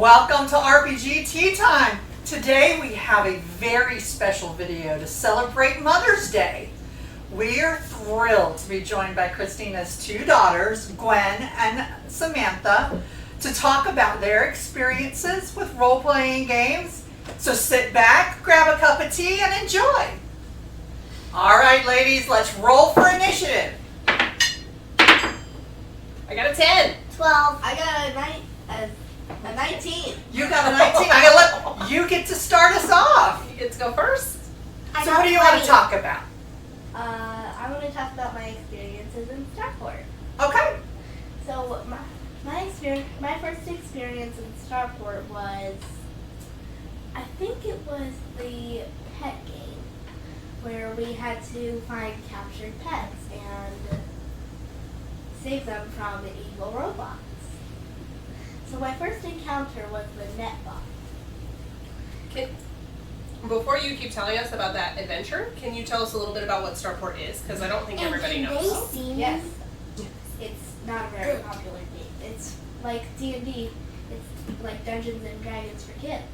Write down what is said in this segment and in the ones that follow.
Welcome to RPG Tea Time. Today we have a very special video to celebrate Mother's Day. We're thrilled to be joined by Christyna's two daughters, Gwen and Samantha, to talk about their experiences with role-playing games. So sit back, grab a cup of tea, and enjoy. All right, ladies, let's roll for initiative. I got a 10. 12. I got a 19. You got a 19. I'm gonna let you get to start us off. You get to go first. So what do you want to talk about? I want to talk about my experiences in Starport. Okay. So my first experience in Starport was, I think it was the pet game, where we had to find captured pets and save them from evil robots. So my first encounter was the NetBot. Before you keep telling us about that adventure, can you tell us a little bit about what Starport is? Because I don't think everybody knows. Yes. It's not a very popular game. It's like D&D. It's like Dungeons and Dragons for kids.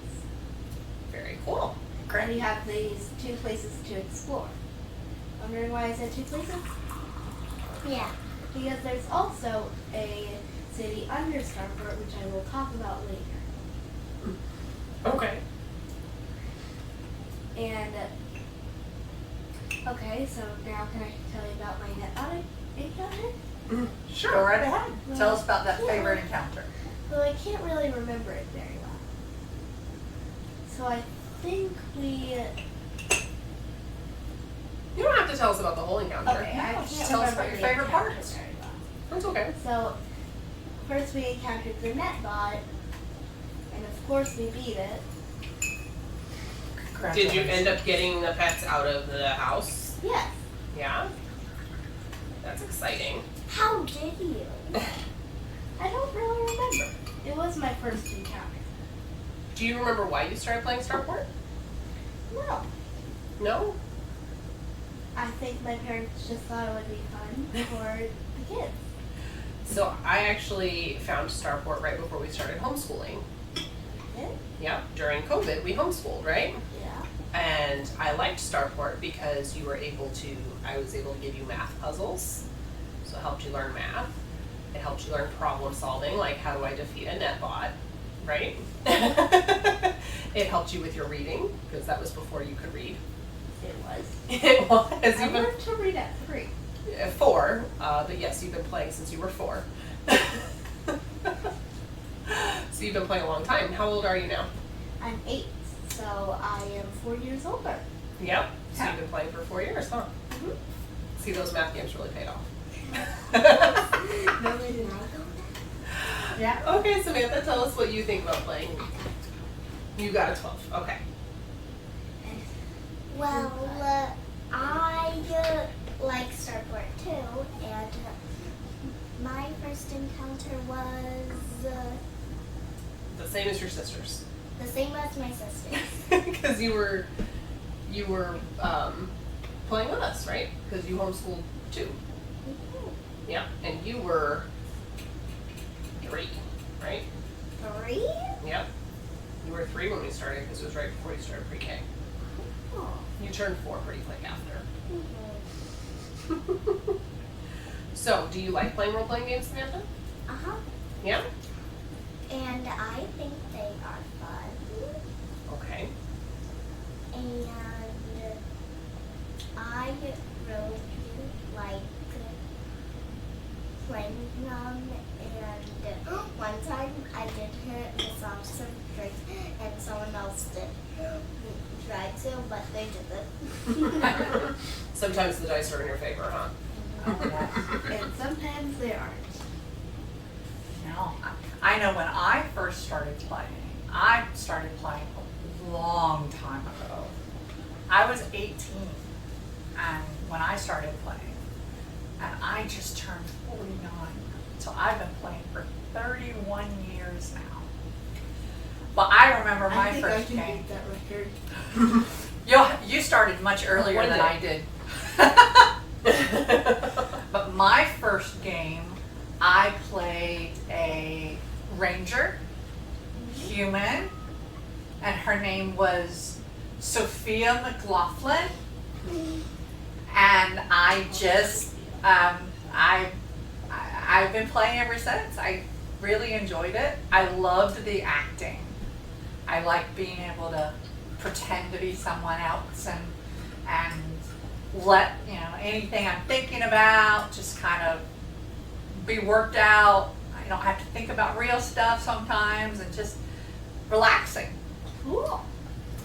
Very cool. And you have these two places to explore. Wondering why I said two places? Yeah. Because there's also a city under Starport, which I will talk about later. Okay. And, okay, so now can I tell you about my NetBot encounter? Sure. Go right ahead. Tell us about that favorite encounter. Well, I can't really remember it very well. So I think we... You don't have to tell us about the whole encounter. Okay, I can't just tell us about remember your the favorite encounter parts. very well. That's okay. So, first we encountered the NetBot, and of course we beat it. Did you end up getting the pets out of the house? Yes. Yeah? That's exciting. How did you? I don't really remember. It was my first encounter. Do you remember why you started playing Starport? No. No? I think my parents just thought it would be fun for the kids. So I actually found Starport right before we started homeschooling. Yeah? Yep, during COVID we homeschooled, right? Yeah. And I liked Starport because I was able to give you math puzzles. So it helped you learn math. It helped you learn problem solving, like how do I defeat a NetBot, right? It helped you with your reading, because that was before you could read. It was. It was. I learned to read at 3. 4, but yes, you've been playing since you were 4. So you've been playing a long time. How old are you now? I'm 8, so I am 4 years older. Yep. So you've been playing for 4 years, huh? Mm-hmm. See, those math games really paid off. No, they did not. Yeah. Okay, Samantha, tell us what you think about playing. You got a 12. Okay. Well, I like Starport too, and my first encounter was The same as your sisters. the same as my sister's. Because you were playing with us, right? Because you homeschooled too. Yeah, and you were 3, right? 3? Yep. You were 3 when we started because it was right before you started pre-K. Oh. You turned 4 pretty quick after. Mm-hmm. So, do you like playing role-playing games, Samantha? Uh-huh. Yeah? And I think they are fun. Okay. And I really like playing them. And one time I did massage some drinks and someone else did try to, but they didn't. Sometimes the dice are in your favor, huh? And sometimes they aren't. No, I know when I first started playing a long time ago. I was 18, and when I started playing, and I just turned 49. So I've been playing for 31 years now. But I remember my first game. I think I can beat that record. You started much earlier One than day. I did. But my first game, I played a ranger. human, and her name was Sophia McLaughlin. And I just, I've been playing ever since. I really enjoyed it. I loved the acting. I like being able to pretend to be someone else and let, anything I'm thinking about just kind of be worked out. I don't have to think about real stuff sometimes, and just relaxing. Cool.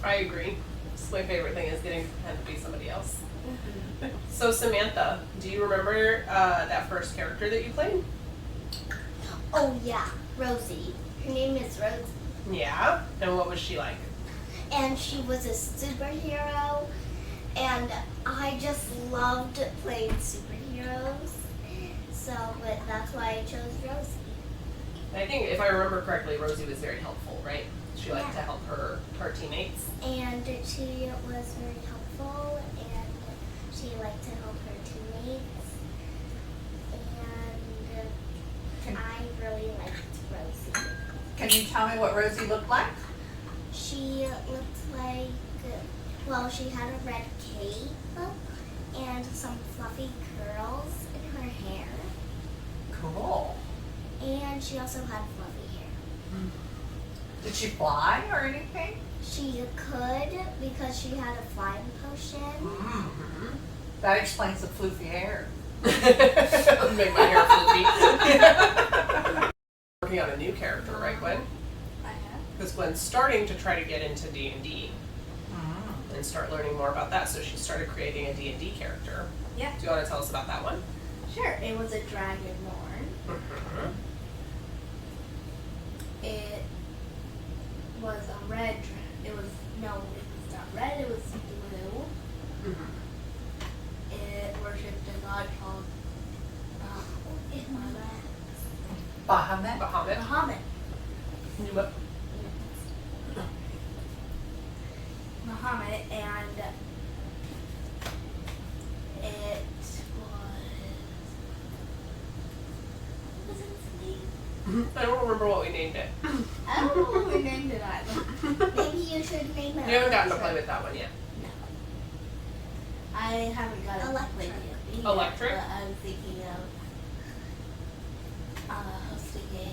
I agree. It's my favorite thing is getting to pretend to be somebody else. So Samantha, do you remember that first character that you played? Oh yeah, Rosie. Her name is Rosie. Yeah. And what was she like? And she was a superhero, and I just loved playing superheroes. So, but that's why I chose Rosie. I think if I remember correctly, Rosie was very helpful, right? She liked Yeah. to help her teammates. And she was very helpful, and she liked to help her teammates. And I really liked Rosie. Can you tell me what Rosie looked like? She looked like, well, she had a red cape and some fluffy curls in her hair. Cool. And she also had fluffy hair. Did she fly or anything? She could because she had a flying potion. Mm-hmm. That explains the floofy hair. Make my hair floofy. Working on a new character, right, Gwen? I have. Because Gwen's starting to try to get into D&D Mm. and start learning more about that, so she started creating a D&D character. Yeah. Do you want to tell us about that one? Sure. It was a dragonborn. It was a red. It was not red. It was blue. It worshipped a god called Bahamut. Bahamut. Muhammad. Yep. Muhammad, and it was its name? I don't remember what we named it. I don't know what we named it either. Maybe you should name it. You haven't gotten to play with that one yet. I haven't got it Electric. played yet. Electric? But I'm thinking of hosting a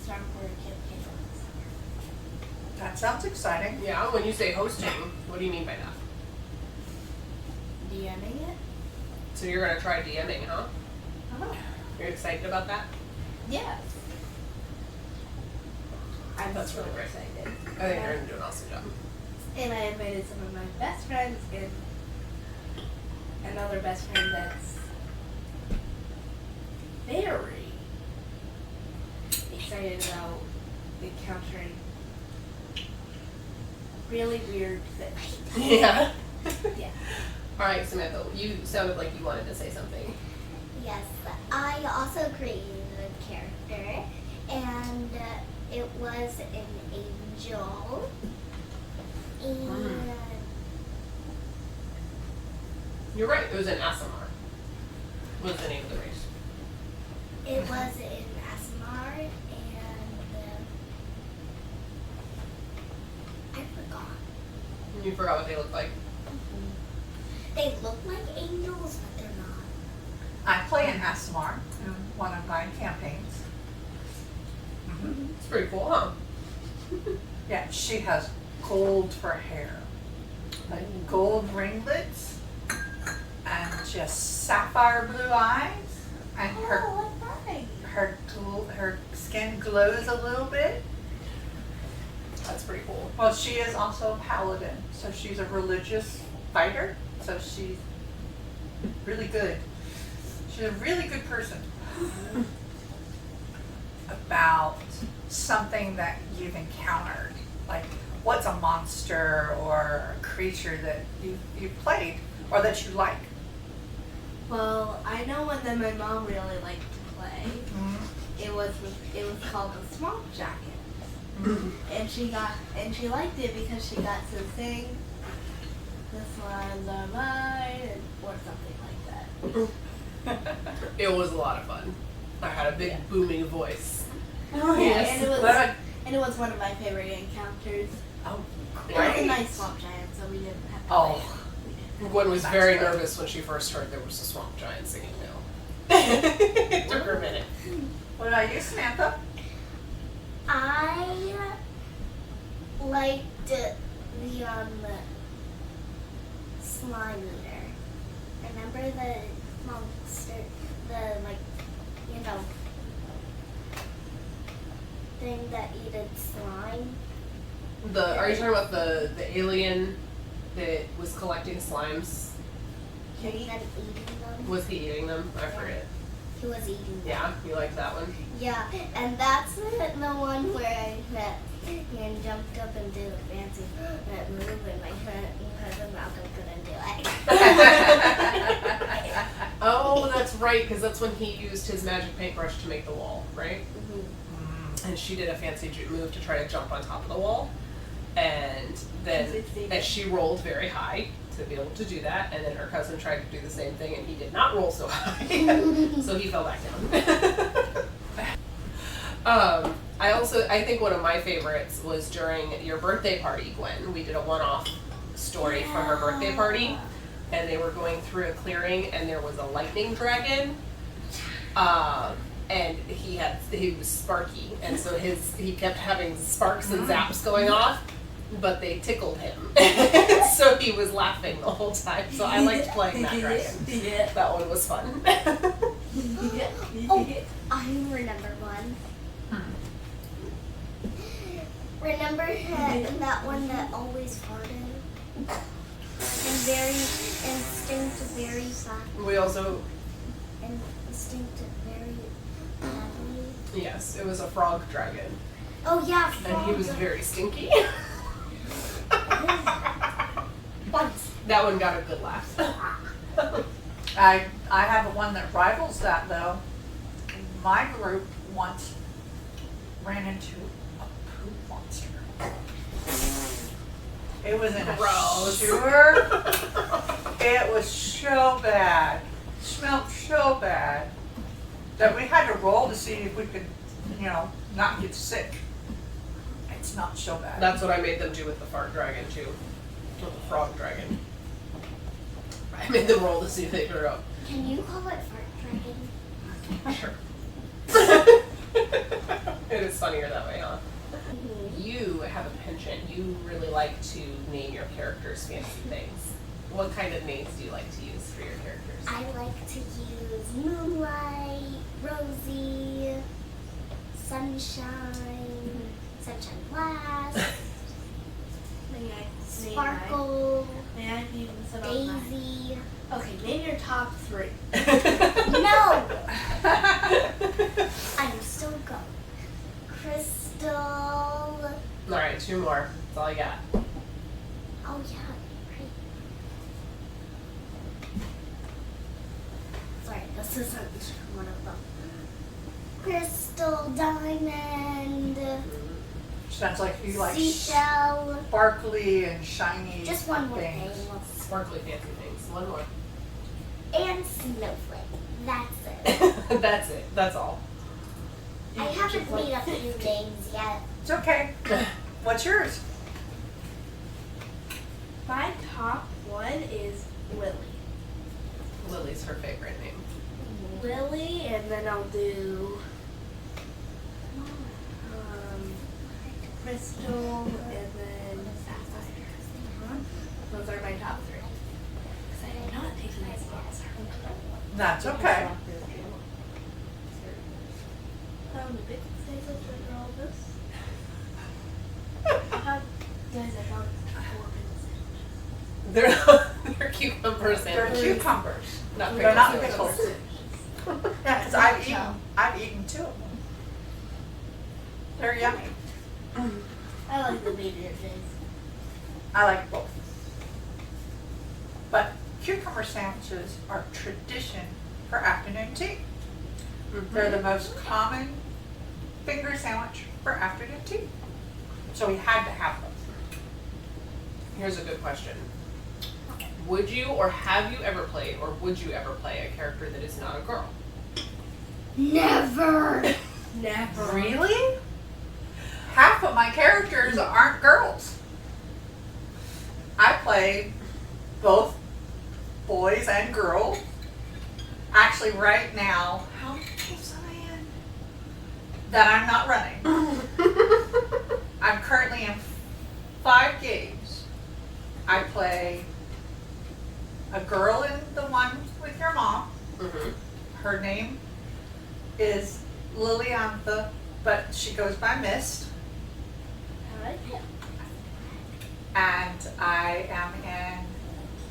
Starport campaign over the summer. That sounds exciting. Yeah, when you say hosting, what do you mean by that? DMing it? So you're going to try DMing, huh? Oh. You're excited about that? Yes. I'm That's so really great. excited. I think you're going to do an awesome job. And I invited some of my best friends and another best friend that's very excited about encountering really weird things. Yeah. Yeah. All right, Samantha, you sounded like you wanted to say something. Yes, I also created a character, and it was an angel. And You're right, it was an Asimar. Was the name of the race. it was in Asmar, and I forgot. You forgot what they looked like. They look like angels, but they're not. I play in Asmar in one of my campaigns. Mhm. It's pretty cool, huh? Yeah, she has gold for hair, like gold ringlets, and just sapphire blue eyes, and her Oh, what nice. her skin glows a little bit. That's pretty cool. Well, she is also a paladin, so she's a religious fighter, so she's really good. She's a really good person. About something that you've encountered, like what's a monster or a creature that you've played or that you like? Well, I know one that my mom really liked to play. It was called the Swamp Jacket. And she liked it because she got to sing "This One's Are Mine" or something like that. It was a lot of fun. I had a big booming voice. Oh, Yes. and it was What about And it was one of my favorite encounters. Oh, It was a great. nice swamp giant, so we didn't have to Oh. play it. We didn't. Gwen was That's very good. nervous when she first heard there was a swamp giant singing no. It took her a minute. What about you, Samantha? I liked the slime eater. Remember the monster, thing that eated slime? Are you talking about the alien that was collecting slimes? And then eating them? Was he eating them? I forget. He was eating them. Yeah, you like that one? Yeah, and that's the one where I went and jumped up and did a fancy move, and my cousin Malcolm couldn't do it. Oh, that's right, because that's when he used his magic paintbrush to make the wall, right? And she did a fancy move to try to jump on top of the wall, and then and she rolled very high to be able to do that, and then her cousin tried to do the same thing, and he did not roll so high, so he fell back down. I think one of my favorites was during your birthday party, Gwen. We did a one-off story from her birthday party, and they were going through a clearing, and there was a lightning dragon. And he was Sparky, and so he kept having sparks and zaps going off, but they tickled him, so he was laughing the whole time. So I liked playing that dragon. Yeah. That one was fun. Oh, I remember one. Remember that one that always farted? And stinks very fast. We also, And stinks very badly. yes, it was a frog dragon, Oh yeah, and he was frog. very stinky. Once. That one got a good laugh. I have one that rivals that though. My group once ran into a poop monster. It was in a Gross. sewer. It was so bad. Smelled so bad that we had to roll to see if we could, not get sick. It smelled so bad. That's what I made them do with the fart dragon too, with the frog dragon. I made them roll to see if they threw up. Can you call it fart dragon? Sure. It is funnier that way, huh? You have a penchant. You really like to name your characters fancy things. What kind of names do you like to use for your characters? I like to use Moonlight, Rosie, Sunshine, Sunshine Blast, May I Sparkle, May I even set up mine? Daisy. Okay, name your top 3. No! I'm still going. Crystal. All right, 2 more. That's all I got. Oh yeah, right. Sorry, this isn't one of them. Crystal, Diamond, Sounds like you like Seashell. sparkly and shiny Just one more things. thing. Sparkly fancy things. 1 more. And Snowflake. That's it. That's it. That's all. I haven't made up new names yet. It's okay. What's yours? My top 1 is Lily. Lily's her favorite name. Lily, and then I'll do Crystal, and then Sapphire. Those are my top 3. Because I am not taking my spots. That's okay. The big stays up for all this. Guys, I found 4 They're cucumber They're sandwiches. cucumbers. Not They're not pickles. pickles. Yeah, because I've eaten 2 of them. They're yummy. I like the medium things. I like both. But cucumber sandwiches are tradition for afternoon tea. They're the most common finger sandwich for afternoon tea. So we had to have them. Here's a good question. Would you or have you ever played or would you ever play a character that is not a girl? Never. Never. Really? half of my characters aren't girls. I play both boys and girls. Actually, right now, how many games am I in? That I'm not running. I'm currently in 5 games. I play a girl in the one with your mom. Mm-hmm. Her name is Liliantha, but she goes by Mist. I like it. And I am in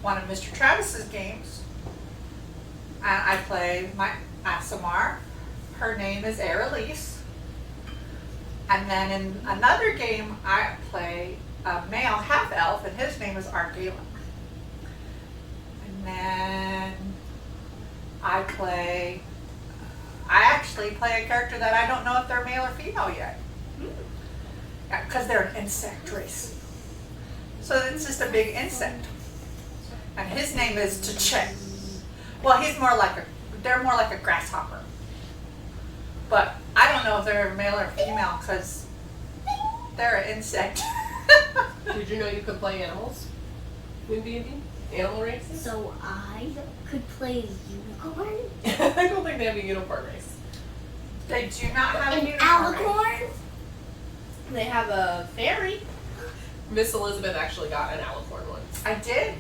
one of Mr. Travis's games. And I play my Asimar. Her name is Airelise. And then in another game, I play a male half-elf, and his name is Argalen. And then I actually play a character that I don't know if they're male or female yet. Because they're an insect race. So it's just a big insect. And his name is T'Che. Well, they're more like a grasshopper. But I don't know if they're male or female because they're an insect. Did you know you could play animals in D&D? Animal races? So I could play unicorn? I don't think they have a unicorn race. They do not have a An unicorn race. alicorn? They have a fairy. Miss Elizabeth actually got an alicorn once. I did.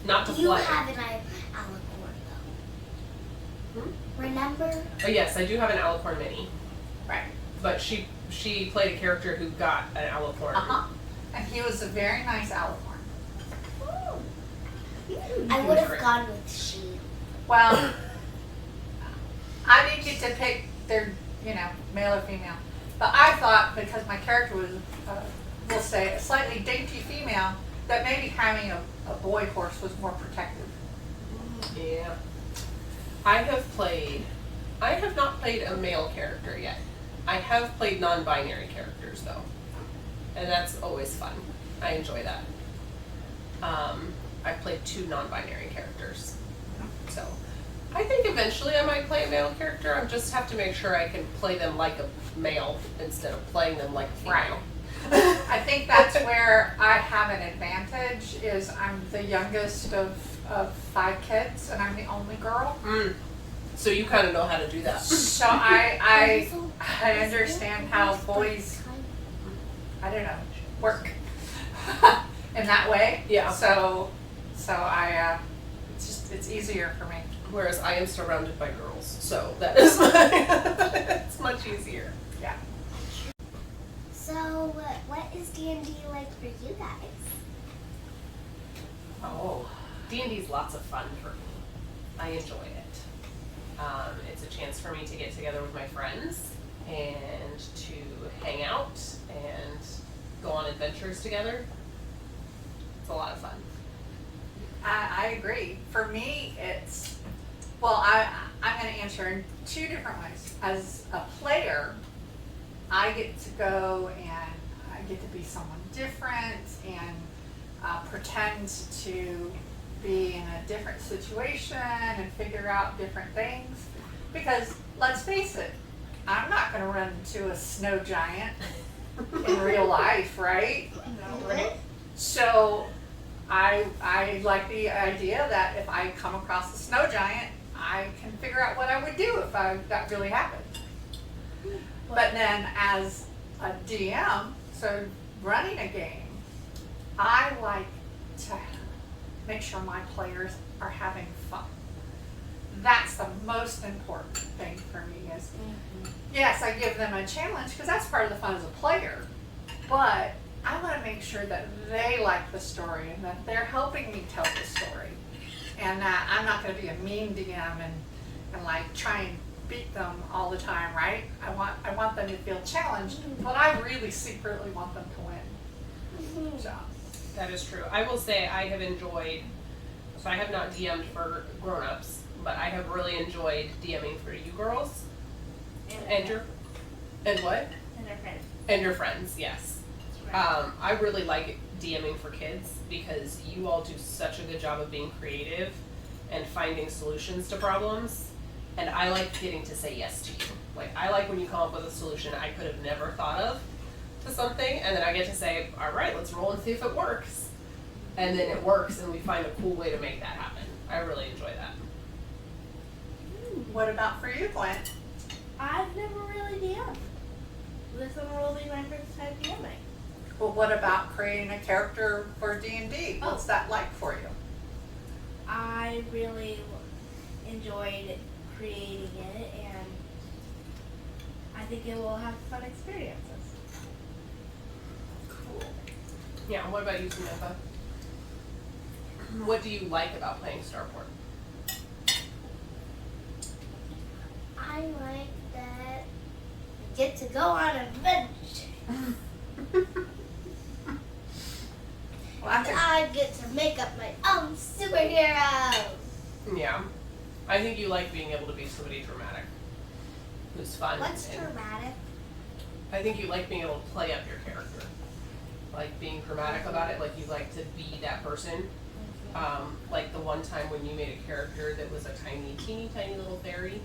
Not to You play. have an alicorn though. Remember? Oh, yes, I do have an alicorn mini. Right. But she played a character who got an alicorn. Uh-huh. And he was a very nice alicorn. I would have gone with she. Well, I didn't get to pick their, male or female. But I thought because my character was, we'll say, a slightly dainty female, that maybe having a boy horse was more protective. Yeah. I have not played a male character yet. I have played non-binary characters though. And that's always fun. I enjoy that. I've played 2 non-binary characters. So I think eventually I might play a male character. I just have to make sure I can play them like a male instead of playing them like a female. Right. I think that's where I have an advantage is I'm the youngest of 5 kids and I'm the only girl. So you kind of know how to do that. So I understand how boys, I don't know, work in that way. Yeah. So it's easier for me. Whereas I am surrounded by girls, so that is it's much easier. Yeah. So what is D&D like for you guys? Oh, D&D's lots of fun for me. I enjoy it. It's a chance for me to get together with my friends and to hang out and go on adventures together. It's a lot of fun. I agree. For me, I'm going to answer in 2 different ways. As a player, I get to go and I get to be someone different and pretend to be in a different situation and figure out different things. Because let's face it, I'm not going to run into a snow giant in real life, right? No, right? So I like the idea that if I come across a snow giant, I can figure out what I would do if that really happened. But then as a DM, so running a game, I like to make sure my players are having fun. That's the most important thing for me is, yes, I give them a challenge because that's part of the fun as a player, but I want to make sure that they like the story and that they're helping me tell the story and that I'm not going to be a mean DM and like try and beat them all the time, right? I want them to feel challenged, but I really secretly want them to win. So. That is true. I will say I have enjoyed, so I have not DM'd for grown-ups, but I have really enjoyed DMing for you girls. And your, and what? And their friends. And your friends, yes. Right. I really like DMing for kids because you all do such a good job of being creative and finding solutions to problems. And I like getting to say yes to you. Like, I like when you come up with a solution I could have never thought of, to something, and then I get to say, all right, let's roll and see if it works. And then it works, and we find a cool way to make that happen. I really enjoy that. What about for you, Gwen? I've never really DM'd. This summer will be my first time DMing. Well, what about creating a character for D&D? What's that like for you? I really enjoyed creating it, and I think it will have fun experiences. Cool. Yeah, what about you, Samantha? What do you like about playing Starport? I like that you get to go on adventure. Well, I think I get to make up my own superhero. Yeah. I think you like being able to be somebody dramatic. Who's fun. What's and dramatic? I think you like being able to play up your character. Like being dramatic about it, like you like to be that person. Like the one time when you made a character that was a teeny tiny little fairy.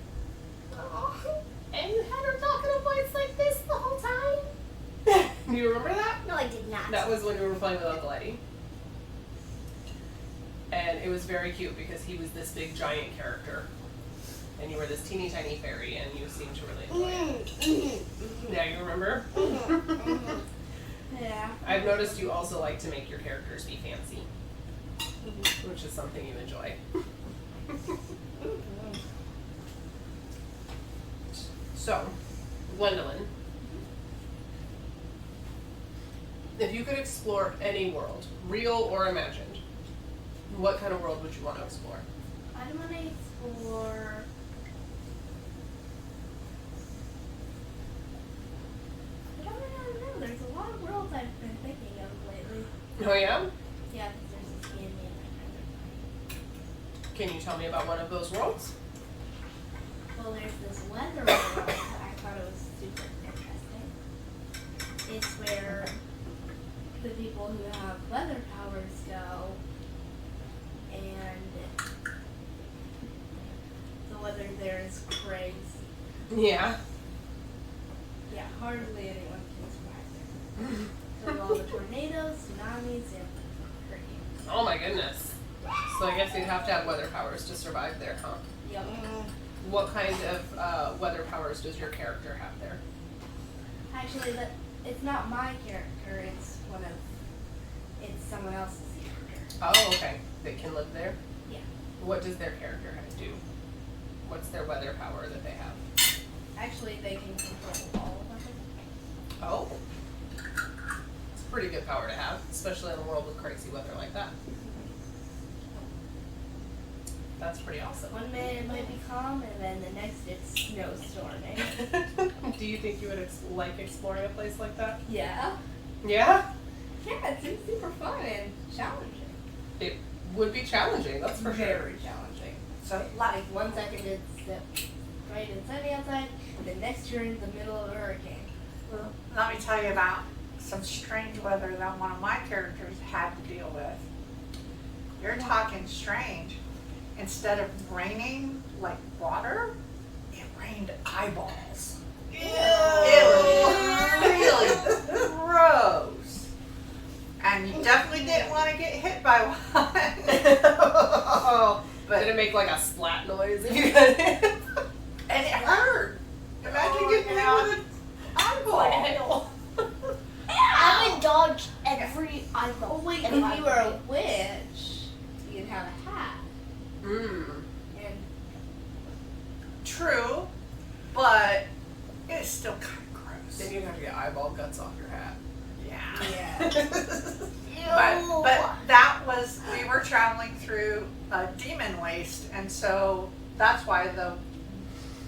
And you had her talking a voice like this the whole time. Do you remember that? No, I did not. That was when we were playing with Uncle Eddie. And it was very cute because he was this big giant character. And you were this teeny tiny fairy, and you seemed to really enjoy it. Yeah, you remember? Yeah. I've noticed you also like to make your characters be fancy, which is something you enjoy. So, Gwendolyn, if you could explore any world, real or imagined, what kind of world would you want to explore? I want to explore. I don't really know. There's a lot of worlds I've been thinking of lately. Oh yeah? Yeah, there's a Candy and Can you tell me about one of those worlds? well, there's this weather world that I thought it was super interesting. It's where the people who have weather powers go, and the weather there is crazy. Yeah. Yeah, hardly anyone can survive there. So all the tornadoes, tsunamis, and hurricanes. Oh my goodness. So I guess you'd have to have weather powers to survive there, huh? Yep. What kind of weather powers does your character have there? Actually, it's not my character. It's someone else's character. Oh, okay. They can live there? Yeah. What does their character have to do? What's their weather power that they have? Actually, they can control all of them. Oh. It's a pretty good power to have, especially in a world with crazy weather like that. That's pretty awesome. One minute it might be calm, and then the next it's snowstorming. Do you think you would like exploring a place like that? Yeah. Yeah? Yeah, it seems super fun and challenging. It would be challenging, that's for sure. Very challenging. So, Like 1 second it's bright and sunny outside, and the next you're in the middle of a hurricane. well, let me tell you about some strange weather that one of my characters had to deal with. You're talking strange. Instead of raining like water, it rained eyeballs. Ew. It was really gross. And you definitely didn't want to get hit by one. But Did it make like a splat noise if you got hit? and it hurt. Imagine getting hit with an eyeball. I would dodge every eyeball. Oh wait, and if my you were a brain. witch, you'd have a hat. Mmm. And True, but it's still kind of gross. Then you have to get eyeball guts off your hat. Yeah. Ew. But that was, we were traveling through a demon waste, and so that's why the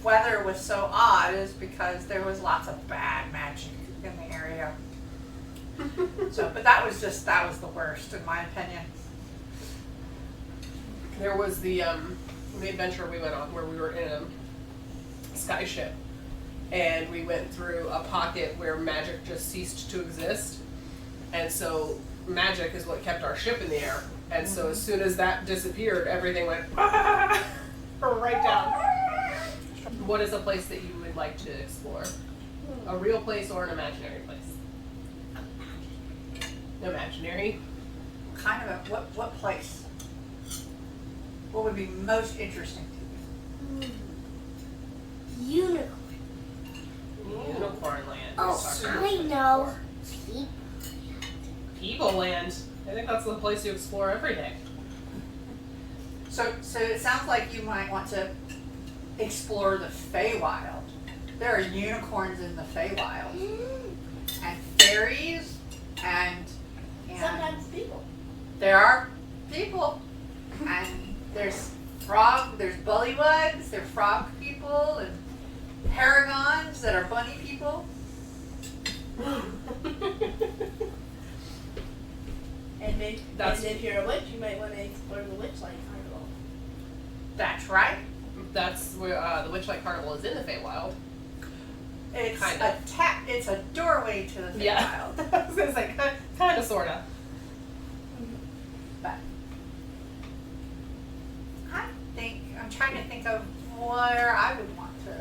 weather was so odd, is because there was lots of bad magic in the area. So, but that was the worst in my opinion. There was the adventure we went on where we were in a skyship, and we went through a pocket where magic just ceased to exist, and so magic is what kept our ship in the air. And so as soon as that disappeared, everything went right down. What is a place that you would like to explore? A real place or an imaginary place? Imaginary. Kind of a, what place? What would be most interesting to you? Unicorn. Unicorn land. Oh, Talking I about know. People land. I think that's the place you explore every day. So it sounds like you might want to explore the Feywild. There are unicorns in the Feywild, and fairies, and Sometimes people. there are people, and there's there's bullywugs, there's frog people, and paragons that are bunny people. And if you're a witch, you might want to explore the Witchlight Carnival. That's right. That's where the Witchlight Carnival is in the Feywild. It's Kinda. it's a doorway to the Feywild. Yeah. I was gonna say kind of, sorta. But I'm trying to think of where I would want to.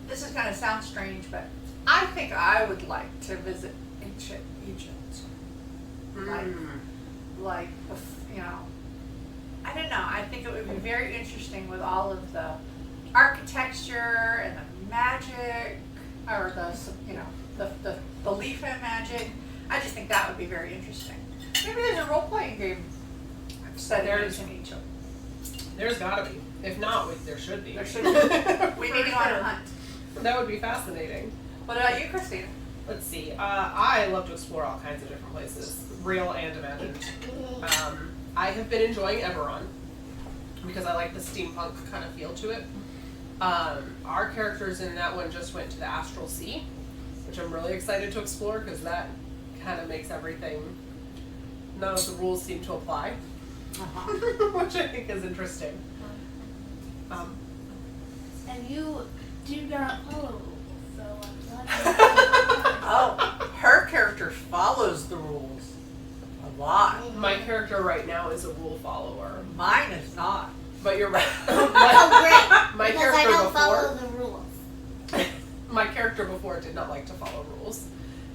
This is going to sound strange, but I think I would like to visit ancient Egypt. Like, you know, I don't know. I think it would be very interesting with all of the architecture and the magic, or the belief in magic. I just think that would be very interesting. Maybe there's a role-playing game set in ancient Egypt. There's gotta be. If not, there should be. There should be. We need to go on a hunt. That would be fascinating. What about you, Christyna? Let's see. I love to explore all kinds of different places, real and imagined. I have been enjoying Eberron because I like the steampunk kind of feel to it. Our characters in that one just went to the Astral Sea, which I'm really excited to explore because that kind of makes everything. None of the rules seem to apply, which I think is interesting. And you do not follow rules, so I'm glad. Oh, her character follows the rules a lot. My character right now is a rule follower, Mine is not. but you're right. Oh, great. My Because I character don't before. follow the rules. My character before did not like to follow rules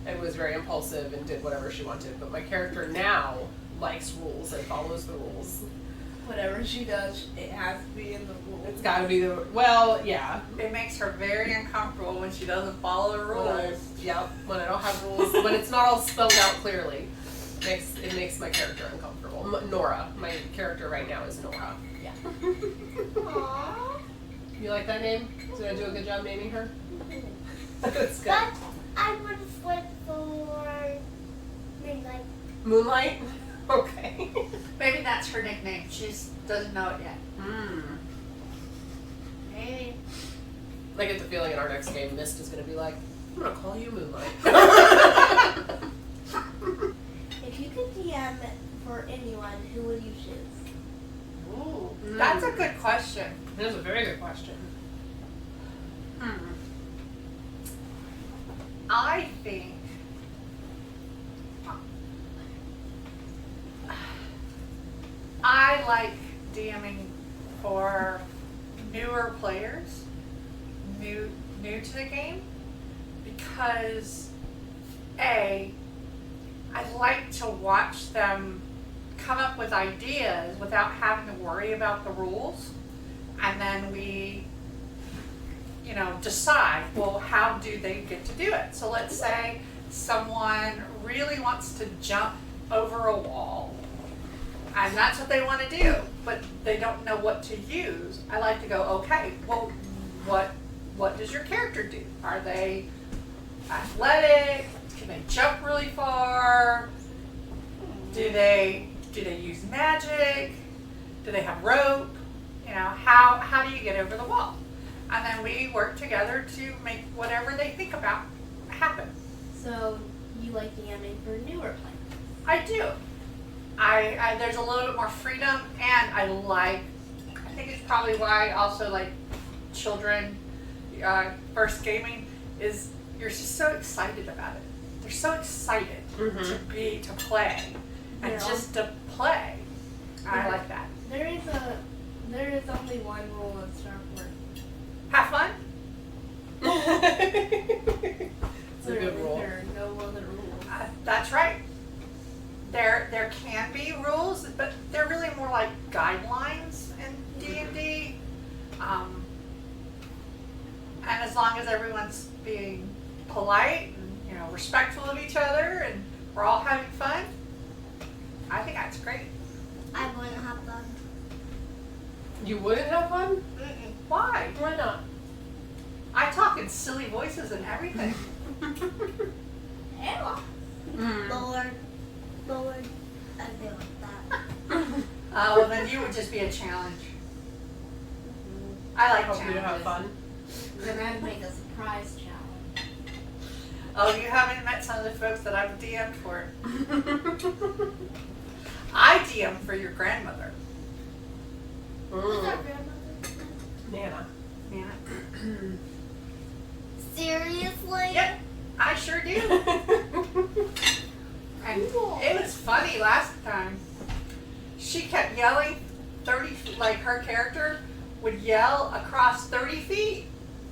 and was very impulsive and did whatever she wanted. But my character now likes rules and follows the rules. Whatever she does, it has to be in the rules. It's got to be the, well, yeah. It makes her very uncomfortable when she doesn't follow the rules. Yep, when I don't have rules, when it's not all spelled out clearly, it makes my character uncomfortable. Nora, my character right now is Nora. Yeah. Aww. You like that name? Did I do a good job naming her? That's good. But I would have went for Midnight. Moonlight? Okay. Maybe that's her nickname. She doesn't know it yet. Maybe. I get the feeling in our next game, Mist is going to be like, I'm going to call you Moonlight. If you could DM for anyone, who would you choose? Ooh. That's a good question. That's a very good question. I think I like DMing for newer players, new to the game, because I like to watch them come up with ideas without having to worry about the rules, and then we decide, well, how do they get to do it? So let's say someone really wants to jump over a wall, and that's what they want to do, but they don't know what to use. I like to go, okay, well, what does your character do? Are they athletic? Can they jump really far? Do they use magic? Do they have rope? How do you get over the wall? And then we work together to make whatever they think about happen. So you like DMing for newer players? I do. I there's a little bit more freedom, and I think it's probably why I also like children first gaming is you're just so excited about it. They're so excited to play and just to play. I like that. There is only one rule in Starport. Have fun. It's a good rule. There are no other rules. That's right. there can be rules, but they're really more like guidelines in D&D. And as long as everyone's being polite and, you know, respectful of each other and we're all having fun, I think that's great. I wouldn't have fun. You wouldn't have fun? Mm-mm. Why? Why not? I talk in silly voices and everything. Ella. Lord, I feel like that. Well, then you would just be a challenge. I like Hope you to have challenges. fun. Then I'd make a surprise challenge. Oh, you haven't met some of the folks that I've DM'd for. I DM for your grandmother. Who's our grandmother? Nana. Yeah. Seriously? Yep, I sure do. And it was funny last time. She kept yelling 30 feet, like her character would yell across 30 feet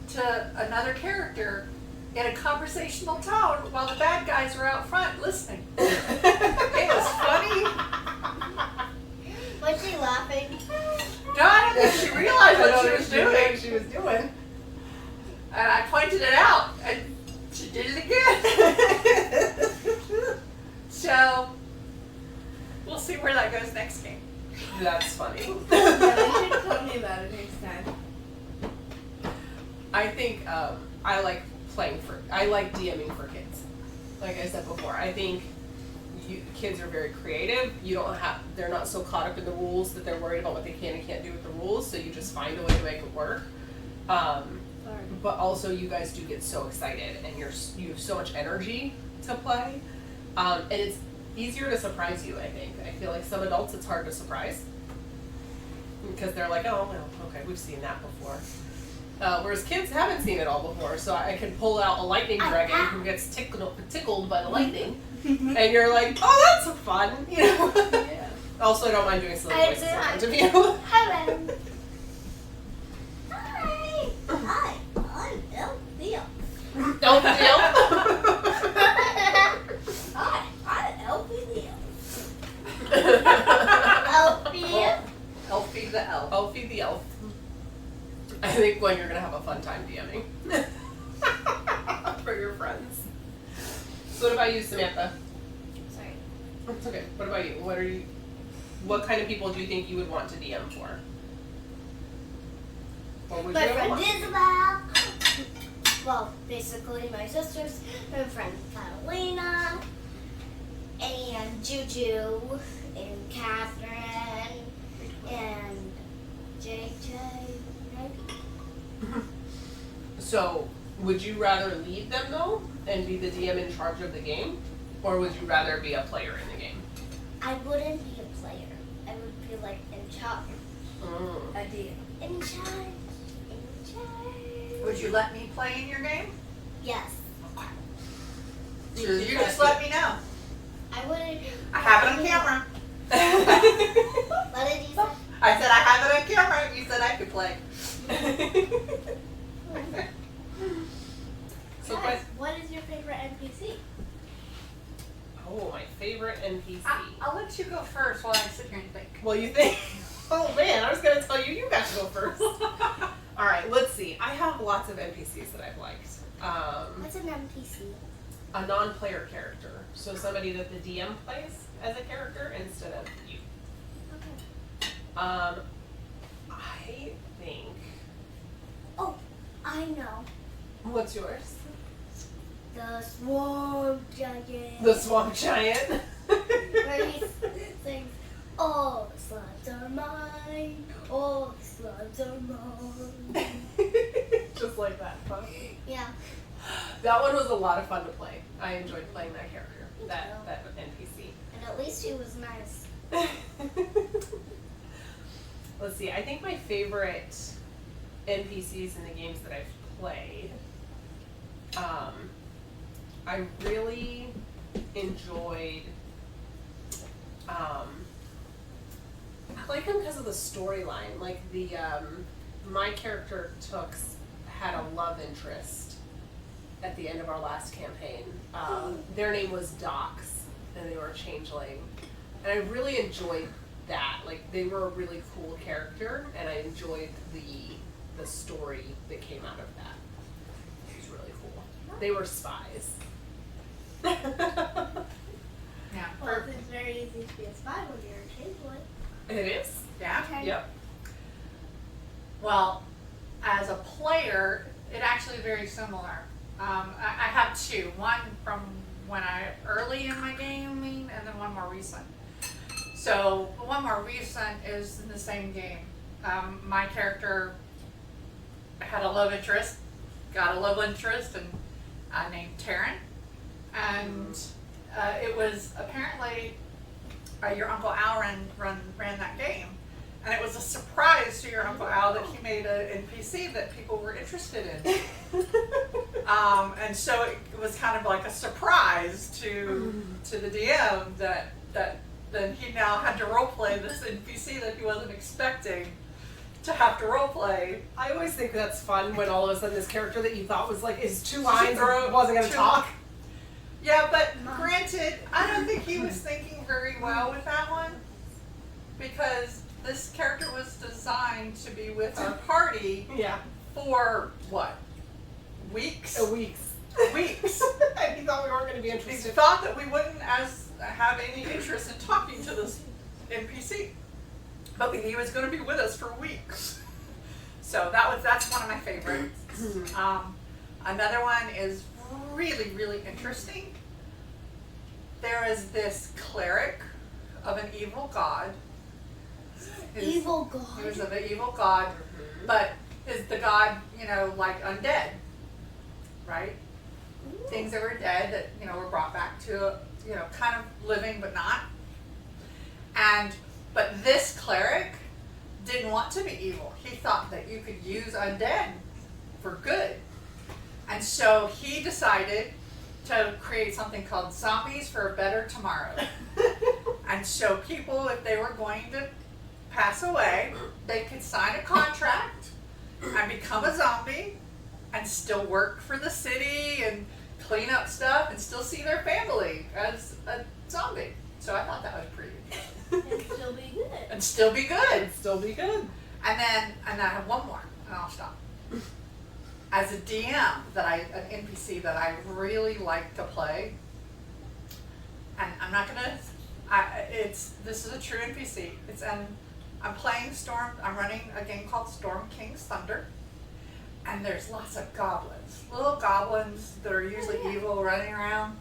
to another character in a conversational tone while the bad guys were out front listening. It was funny. Was she laughing? No, I don't think she realized what she was What doing. she was doing. And I pointed it out, and she did it again. So, we'll see where that goes next game. That's funny. Yeah, you should tell me about it next time. I think I like I like DMing for kids. Like I said before, I think kids are very creative. They're not so caught up in the rules that they're worried about what they can and can't do with the rules. So you just find a way to make it work. But also, you guys do get so excited, and you have so much energy to play, and it's easier to surprise you. I think. I feel like some adults it's hard to surprise because they're like, oh well, okay, we've seen that before. Whereas kids haven't seen it all before, so I can pull out a lightning dragon who gets tickled by the lightning, and you're like, oh, that's fun, you know. Yeah. Also, I don't mind doing silly I voices do. in front of you. Hello. Hi. I'm Elfie. Don't feel. Hi. I'm Elfie. Elfie. Elfie the elf. Elfie the elf. I think Gwen, you're gonna have a fun time DMing for your friends. So what about you, Samantha? Sorry. It's okay. What about you? What kind of people do you think you would want to DM for? Or would My you ever friend want? Isabel. Well, basically my sisters. My friend Catalina. And Juju. And Catherine. And JJ. So, would you rather lead them though, and be the DM in charge of the game, or would you rather be a player in the game? I wouldn't be a player. I would be like in charge. Idea. In charge. In charge. Would you let me play in your game? Yes. So you just let me know. I wouldn't. I have it on camera. What did you say? I said I have it on camera. You said I could play. So, Guys, what is your favorite NPC? oh, my favorite NPC. I'll let you go first while I sit here and think. Well, you think? Oh man, I was gonna tell you got to go first. All right, let's see. I have lots of NPCs that I've liked. What's an NPC? A non-player character, so somebody that the DM plays as a character instead of you. Okay. I think. Oh, I know. What's yours? The Swamp Giant. The Swamp Giant. Where he sings, all the slimes are mine. All the slimes are mine. Just like that, huh? Yeah. That one was a lot of fun to play. I enjoyed playing that character, that NPC. And at least he was nice. Let's see. I think my favorite NPCs in the games that I've played, I really enjoyed. I like them because of the storyline. Like my character Tooks had a love interest at the end of our last campaign. Their name was Docs, and they were a changeling. And I really enjoyed that. Like, they were a really cool character, and I enjoyed the story that came out of that. It was really cool. They were spies. Yeah. Well, it's very easy to be a spy when you're a changeling. It is. Yeah. Okay. Yep. Well, as a player, it actually is very similar. I have two. One from when early in my gaming, and then one more recent. So the one more recent is in the same game. My character had a love interest, got a love interest, and named Taryn, and it was apparently your Uncle Al ran that game. And it was a surprise to your Uncle Al that he made an NPC that people were interested in. And so it was kind of like a surprise to the DM that then he now had to roleplay this NPC that he wasn't expecting to have to roleplay. I always think that's fun when all of a sudden this character that you thought was like his two lines wasn't going to talk. Yeah, but granted, I don't think he was thinking very well with that one, because this character was designed to be with our party Yeah. for what? Weeks? Weeks. Weeks. And he thought we weren't going to be He interested. thought that we wouldn't have any interest in talking to this NPC, but he was going to be with us for weeks. So that's one of my favorites. Another one is really, really interesting. There is this cleric of an evil god. Evil He was god. of an evil god, but is the god, like undead, right? Things that were dead that, were brought back to, kind of living but not. But this cleric didn't want to be evil. He thought that you could use undead for good. And so he decided to create something called Zombies for a Better Tomorrow. And so people, if they were going to pass away, they could sign a contract and become a zombie and still work for the city and clean up stuff and still see their family as a zombie. So I thought that was pretty good. And still be good. And still be good. Still be good. And I have one more, and I'll stop. As a DM, an NPC that I really like to play, and I'm not gonna, this is a true NPC. I'm playing I'm running a game called Storm King's Thunder, and there's lots of goblins, little goblins that are usually evil running around,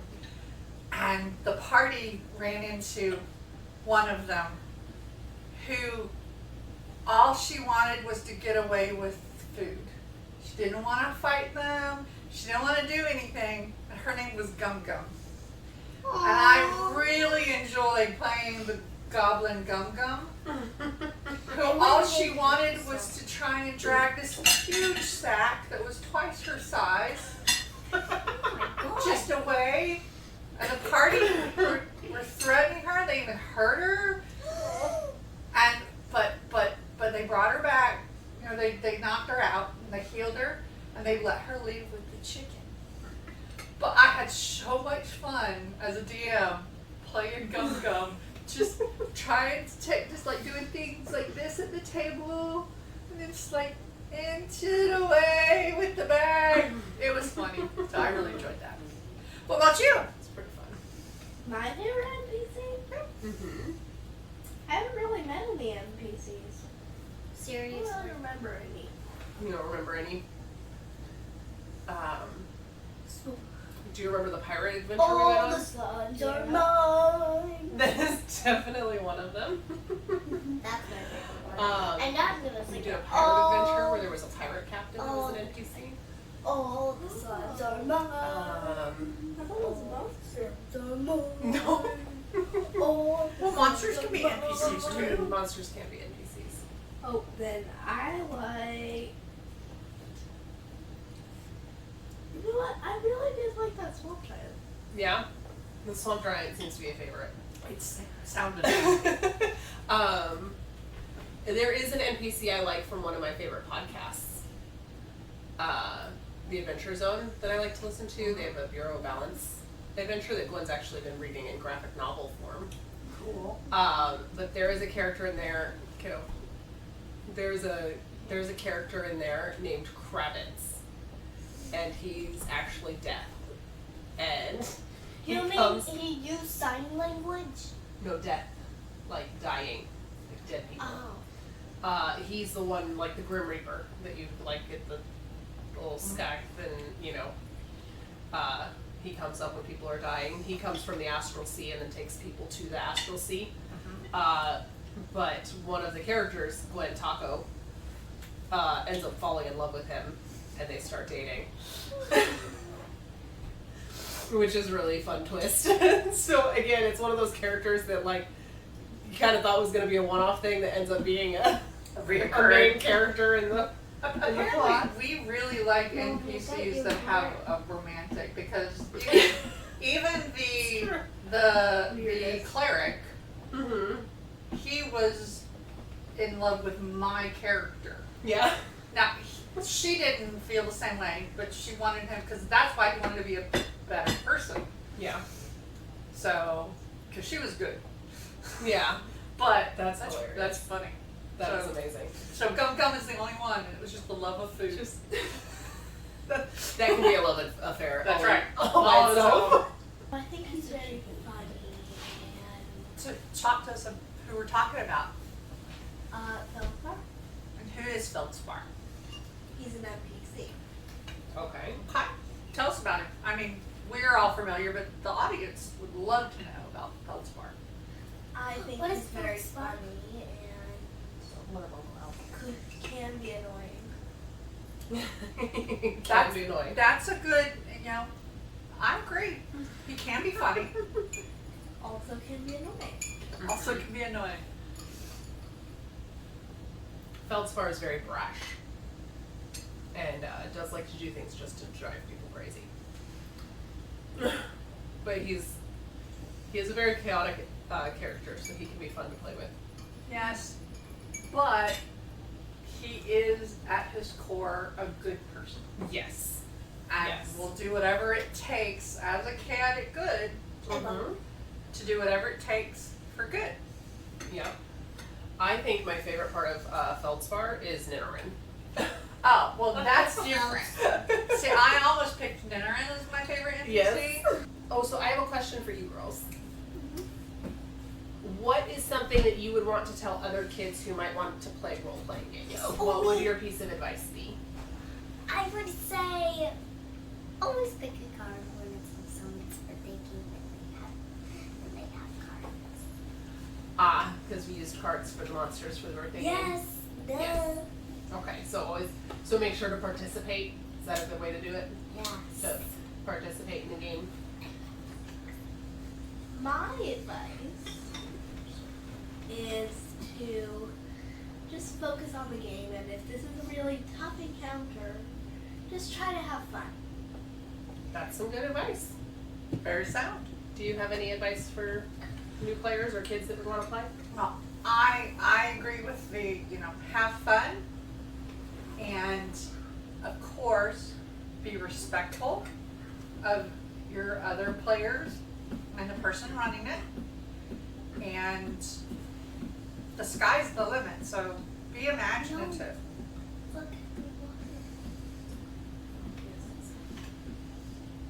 and the party ran into one of them who all she wanted was to get away with food. She didn't want to fight them. She didn't want to do anything. And her name was Gum Gum. And I really enjoyed playing the Goblin Gum Gum, who all she wanted was to try and drag this huge sack that was twice her size just away. And the party were threatening her. They even hurt her. And but they brought her back. They knocked her out and they healed her and they let her leave with the chicken. But I had so much fun as a DM playing Gum Gum, just trying to just like doing things like this at the table and then just like inch it away with the bag. It was funny. So I really enjoyed that. What about you? It's pretty fun. My favorite NPC? Mm-hmm. I haven't really met any NPCs. I Seriously. don't remember any. You don't remember any? Do you remember the pirate adventure we went All on? the slugs are mine. That is definitely one of them. That's my favorite one. And I'm gonna We sing did a it. pirate adventure where there was a pirate captain that was an NPC. All the slugs are mine. I thought it was a monster. Slugs are mine. No. All the Well, monsters can be slugs are NPCs mine. too. Monsters can't be NPCs. Oh, then I like. You know what? I really did like that swamp giant. Yeah? The swamp giant seems to be a favorite. It sounded. There is an NPC I like from one of my favorite podcasts. The Adventure Zone that I like to listen to. They have a Bureau of Balance adventure that Gwen's actually been reading in graphic novel form. Cool. But there is a character in there, kiddo. There's a character in there named Kravitz, and he's actually deaf. And You mean he used sign language? no, deaf, like dying, like dead people. Oh. He's the one, like the Grim Reaper, that you like get the little scythe and, you know, he comes up when people are dying. He comes from the astral sea and then takes people to the astral sea. But one of the characters, Gwen Taco, ends up falling in love with him and they start dating. Which is a really fun twist. So again, it's one of those characters that like you kind of thought was going to be a one-off thing that ends up being a main character in the plot. Apparently, we really like NPCs that have a romantic because even the cleric, he was in love with my character. Yeah. Now she didn't feel the same way, but she wanted him because that's why he wanted to be a better person. Yeah. So, because she was good. Yeah. But That's hilarious. That's funny. That is amazing. So Gum Gum is the only one, and it was just the love of food. That can be a love affair. That's right. All by itself. I think he's very funny and So talk to us of who we're talking about. Philippa. And who is Feldspar? He's an NPC. Okay. Okay. Tell us about it. I mean, we're all familiar, but the audience would love to know about Feldspar. I think What he's is very Feldspar? funny and One of them. can be annoying. Can be annoying. That's a good, I agree. He can be funny. Also can be annoying. Also can be annoying. Feldspar is very brash and does like to do things just to drive people crazy. But he is a very chaotic character, so he can be fun to play with. Yes, but he is at his core a good person. Yes. And Yes. will do whatever it takes as a chaotic good to do whatever it takes for good. Yeah. I think my favorite part of Feldspar is Ninorin. Oh, well, that's different. See, I almost picked Ninorin as my favorite NPC. Yes. Oh, so I have a question for you girls. What is something that you would want to tell other kids who might want to play role-playing games? What would your piece of advice be? I would say always pick a card when it's someone's birthday game and they have cards. Because we used cards for the monsters for the birthday game. Yes, duh. Yes. Okay, so make sure to participate. Is that a good way to do it? Yes. To participate in the game. My advice is to just focus on the game, and if this is a really tough encounter, just try to have fun. That's some good advice. Very sound. Do you have any advice for new players or kids that would want to play? Well, I agree with the, have fun. And, of course, be respectful of your other players and the person running it. And the sky's the limit, so be imaginative. Look at the water.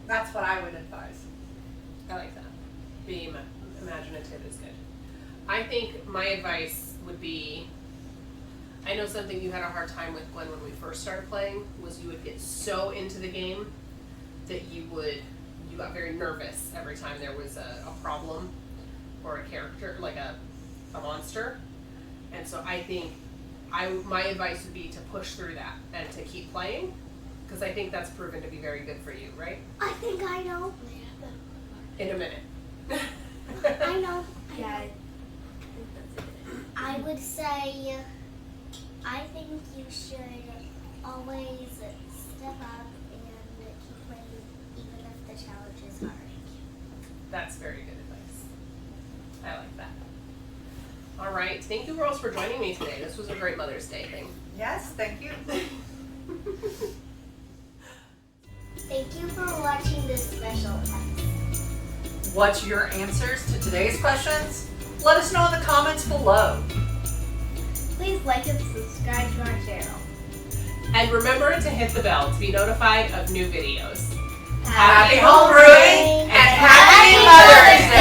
That's what I would advise. I like that. Being imaginative is good. I think my advice would be, I know something you had a hard time with, Gwen, when we first started playing, was you would get so into the game that you got very nervous every time there was a problem or a character, like a monster. And so I think my advice would be to push through that and to keep playing, because I think that's proven to be very good for you, right? I think I know. In a minute. I know. Yeah, I think that's it. I would say, I think you should always step up and keep playing even if the challenge is hard. That's very good advice. I like that. All right. Thank you girls for joining me today. This was a great Mother's Day thing. Yes, thank you. Thank you for watching this special episode. What's your answers to today's questions? let us know in the comments below. Please like and subscribe to our channel. And remember to hit the bell to be notified of new videos. Happy homebrewing and happy Mother's Day!